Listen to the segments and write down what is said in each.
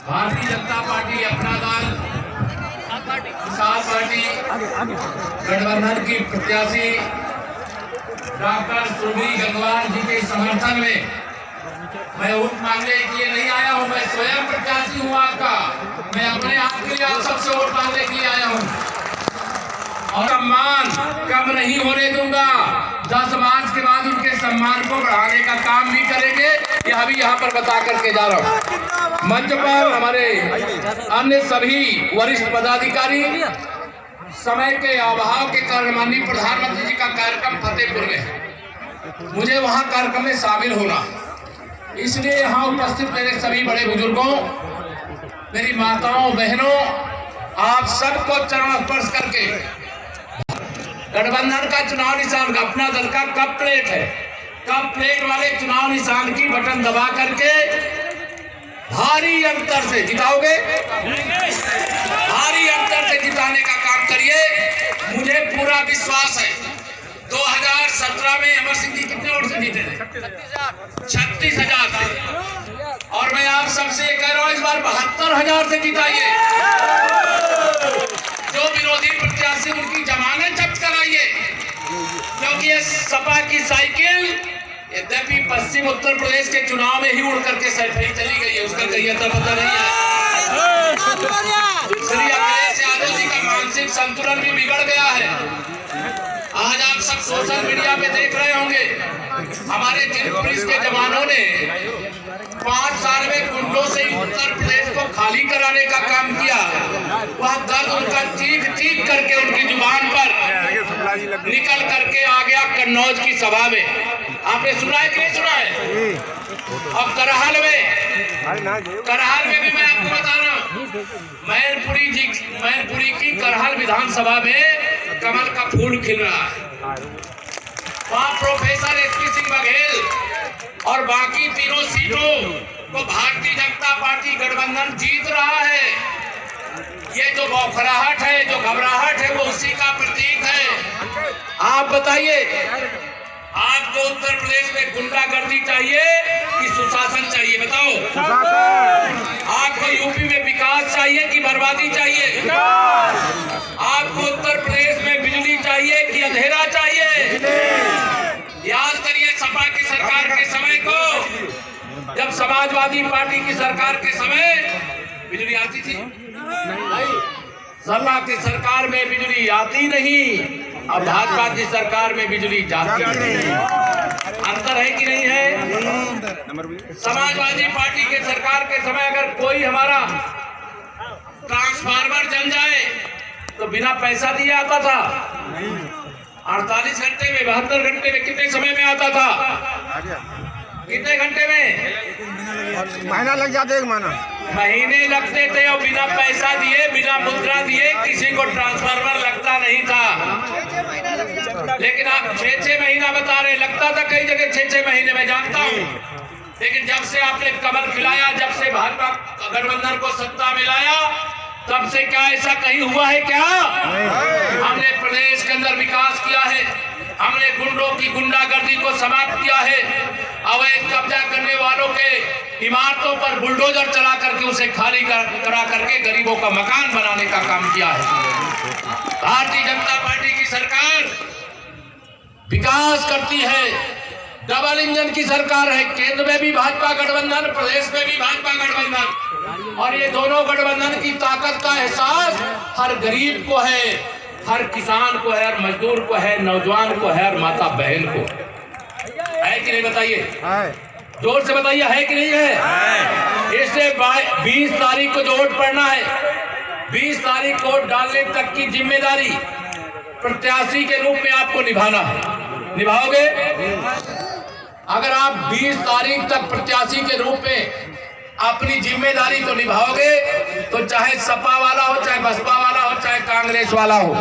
Bharatiya Janata party अपना दल किसान पार्टी गठबंधन की प्रत्याशी डॉक्टर सुरभि गंगवार जी के समर्थन में मैं वोट मांगने के लिए नहीं आया हूं। मैं स्वयं प्रत्याशी हूं आपका। मैं अपने आप के लिए आप सबसे वोट मांगने के लिए आया हूं और सम्मान कम नहीं होने दूंगा। 10 मार्च के बाद उनके सम्मान को बढ़ाने का काम भी करेंगे। यह भी यहाँ पर बता करके जा रहा हूँ। मंच पर हमारे अन्य सभी वरिष्ठ पदाधिकारी, समय के अभाव के कारण माननीय प्रधानमंत्री जी का कार्यक्रम फतेहपुर में है, मुझे वहाँ कार्यक्रम में शामिल होना, इसलिए यहाँ उपस्थित मेरे सभी बड़े बुजुर्गों, मेरी माताओं बहनों, आप सबको चरण स्पर्श करके गठबंधन का चुनाव निशान अपना दल का कप प्लेट है, कप प्लेट वाले चुनाव निशान की बटन दबा करके भारी अंतर से जिताओगे। भारी अंतर से जिताने का काम करिए। मुझे पूरा विश्वास है 2017 में अमर सिंह जी कितने वोट से जीते थे? 36,000 से। और मैं आप सबसे कह रहा हूं इस बार 72,000 से जिताइए। जो विरोधी प्रत्याशी उनकी जमानत जब्त कराइए, क्योंकि ये सपा की साइकिल यद्यपि पश्चिम उत्तर प्रदेश के चुनाव में ही उड़ करके सही चली गई है, उसका कहीं अता पता नहीं है। श्री अखिलेश यादव जी का मानसिक संतुलन भी बिगड़ गया है। आज आप सब सोशल मीडिया पे देख रहे होंगे, हमारे जिन पुलिस के जवानों ने 5 साल में गुंडों से उत्तर प्रदेश को खाली कराने का काम किया, वह दर्द उनका चीख चीख करके उनकी जुबान पर निकल करके आ गया कन्नौज की सभा में। आपने सुना है कि नहीं सुना है? अब करहाल में भी मैं आपको बता रहा हूँ, मैनपुरी की करहाल विधानसभा में कमल का फूल खिल रहा है। वहाँ प्रोफेसर एसपी सिंह बघेल और बाकी तीनों सीटों को भारतीय जनता पार्टी गठबंधन जीत रहा है। ये जो बौखलाहट है, जो घबराहट है, वो उसी का प्रतीक है। आप बताइए, आपको उत्तर प्रदेश में गुंडागर्दी चाहिए कि सुशासन चाहिए? बताओ। आपको यूपी में विकास चाहिए कि बर्बादी चाहिए? आपको उत्तर प्रदेश में बिजली चाहिए कि अंधेरा चाहिए? याद करिए सपा की सरकार के समय को, जब समाजवादी पार्टी की सरकार के समय बिजली आती थी, सपा की सरकार में बिजली आती नहीं, अब भाजपा की सरकार में बिजली जाती है। अंतर है कि नहीं है? समाजवादी पार्टी के सरकार के समय अगर कोई हमारा ट्रांसफार्मर जल जाए तो बिना पैसा दिए आता था। 48 घंटे में, 72 घंटे में, कितने समय में आता था? कितने घंटे में? महीना लग जाते, 1 महीना महीने लगते थे और बिना पैसा दिए, बिना मुद्रा दिए किसी को ट्रांसफार्मर लगता नहीं था। लेकिन आप 6-6 महीना बता रहे, लगता था कई जगह 6-6 महीने में, जानता हूँ। लेकिन जब से आपने कमल खिलाया, जब से भाजपा गठबंधन को सत्ता में लाया, तब से क्या ऐसा कहीं हुआ है क्या? हमने प्रदेश के अंदर विकास किया है, हमने गुंडों की गुंडागर्दी को समाप्त किया है, अवैध कब्जा करने वालों के इमारतों पर बुलडोजर चला करके उसे खाली करा करके गरीबों का मकान बनाने का काम किया है। भारतीय जनता पार्टी की सरकार विकास करती है, डबल इंजन की सरकार है। केंद्र में भी भाजपा गठबंधन, प्रदेश में भी भाजपा गठबंधन, और ये दोनों गठबंधन की ताकत का एहसास हर गरीब को है, हर किसान को है, हर मजदूर को है, नौजवान को है और माता बहन को है कि नहीं? बताइए, जोर से बताइए, है कि नहीं है? इसलिए 20 तारीख को जो वोट पड़ना है, 20 तारीख को वोट डालने तक की जिम्मेदारी प्रत्याशी के रूप में आपको निभाना है। निभाओगे? अगर आप 20 तारीख तक प्रत्याशी के रूप में अपनी जिम्मेदारी को निभाओगे तो चाहे सपा वाला हो, चाहे बसपा वाला हो, चाहे कांग्रेस वाला हो,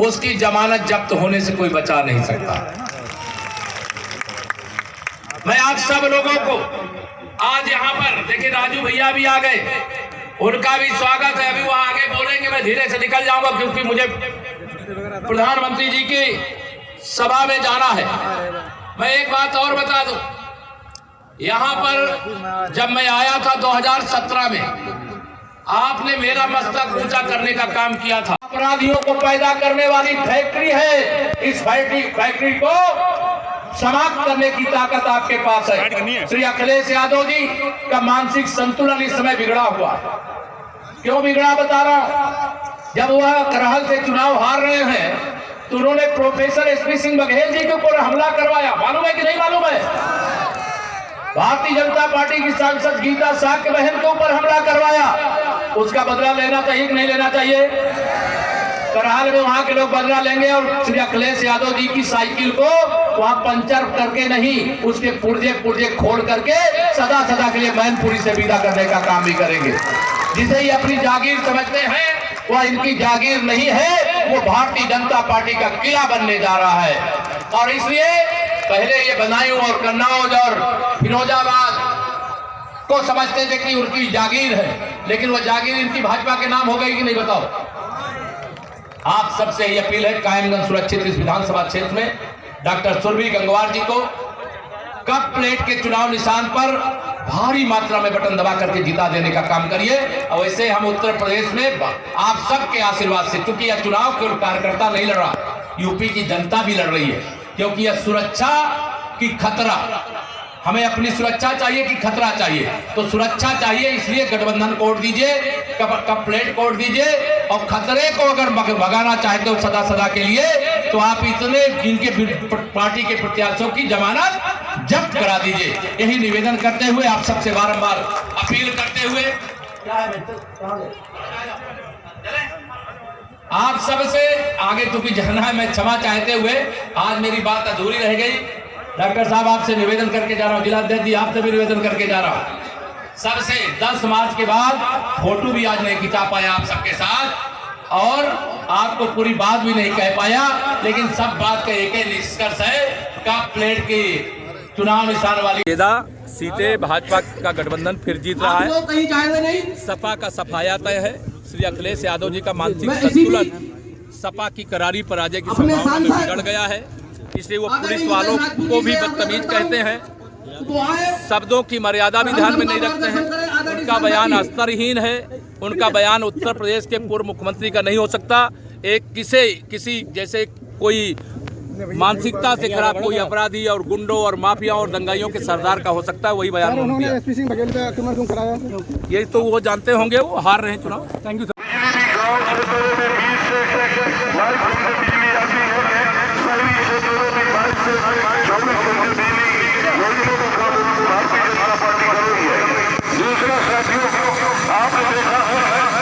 उसकी जमानत जब्त होने से कोई बचा नहीं सकता। मैं आप सब लोगों को आज यहाँ पर देखिए, राजू भैया भी आ गए, उनका भी स्वागत है। अभी वो आगे बोलेंगे, मैं धीरे से निकल जाऊंगा क्योंकि मुझे प्रधानमंत्री जी की सभा में जाना है। मैं एक बात और बता दूं, यहाँ पर जब मैं आया था 2017 में, आपने मेरा मस्तक ऊंचा करने का काम किया था। अपराधियों को पैदा करने वाली फैक्ट्री है, इस फैक्ट्री को समाप्त करने की ताकत आपके पास है। श्री अखिलेश यादव जी का मानसिक संतुलन इस समय बिगड़ा हुआ। क्यों बिगड़ा बता रहा हूं। जब वह करहल से चुनाव हार रहे हैं तो उन्होंने प्रोफेसर एसपी सिंह बघेल जी के ऊपर हमला करवाया। मालूम है कि नहीं मालूम है? भारतीय जनता पार्टी की सांसद गीता शाह के बहन के ऊपर हमला करवाया। उसका बदला लेना चाहिए कि नहीं लेना चाहिए? करहाल में वहां के लोग बदला लेंगे और श्री अखिलेश यादव जी की साइकिल को वहां पंचर करके नहीं, उसके पुर्जे खोल करके सदा के लिए मैनपुरी से विदा करने का काम भी करेंगे। जिसे ये अपनी जागीर समझते हैं वह इनकी जागीर नहीं है, वो भारतीय जनता पार्टी का किला बनने जा रहा है। और इसलिए पहले ये बदायूं और कन्नौज और फिरोजाबाद को समझते थे कि उनकी जागीर है, लेकिन वो जागीर इनकी भाजपा के नाम हो गई कि नहीं बताओ? आप सबसे ये अपील है, कायमगंज सुरक्षित इस विधानसभा क्षेत्र में डॉक्टर सुरभि गंगवार जी को कप प्लेट के चुनाव निशान पर भारी मात्रा में बटन दबा करके जिता देने का काम करिए। और वैसे हम उत्तर प्रदेश में आप सबके आशीर्वाद से, क्योंकि यह चुनाव केवल कार्यकर्ता नहीं लड़ रहा, यूपी की जनता भी लड़ रही है, क्योंकि यह सुरक्षा की खतरा, हमें अपनी सुरक्षा चाहिए कि खतरा चाहिए? तो सुरक्षा चाहिए, इसलिए गठबंधन कोड दीजिए, कप प्लेट कोड दीजिए। और खतरे को अगर भगाना चाहते हो सदा के लिए, तो आप इतने जिनके पार्टी के प्रत्याशियों की जमानत जब्त करा दीजिए। यही निवेदन करते हुए, आप सबसे बारंबार अपील करते हुए, आप सबसे आगे तो भी जाना है, मैं क्षमा चाहते हुए आज मेरी बात अधूरी रह गई। डॉक्टर साहब आपसे निवेदन करके जा रहा हूँ, जिलाध्यक्ष जी आपसे भी निवेदन करके जा रहा हूँ, सबसे 10 मार्च के बाद फोटो भी आज नहीं खिंचा पाया आप सबके साथ, और आपको पूरी बात भी नहीं कह पाया, लेकिन सब बात का एक ही निष्कर्ष है, कप प्लेट की चुनाव निशान वाली सीटें भाजपा का गठबंधन फिर जीत रहा है। सपा का सफाया तय है। श्री अखिलेश यादव जी का मानसिक संतुलन सपा की करारी पराजय की संभावना में बिगड़ गया है, इसलिए वो पुलिस वालों को भी बदतमीज कहते हैं, शब्दों की मर्यादा भी ध्यान में नहीं रखते हैं, उनका बयान अस्तरहीन है, उनका बयान उत्तर प्रदेश के पूर्व मुख्यमंत्री का नहीं हो सकता। एक किसी जैसे कोई मानसिकता से खराब कोई अपराधी और गुंडों और माफिया और दंगाइयों के सरदार का हो सकता है, वही बयान उन्होंने एसपी सिंह बघेल पे आक्रमण क्यों कराया? ये तो वो जानते होंगे, वो हार रहे हैं चुनाव। Thank you sir. दूसरा साथियों, आपने देखा है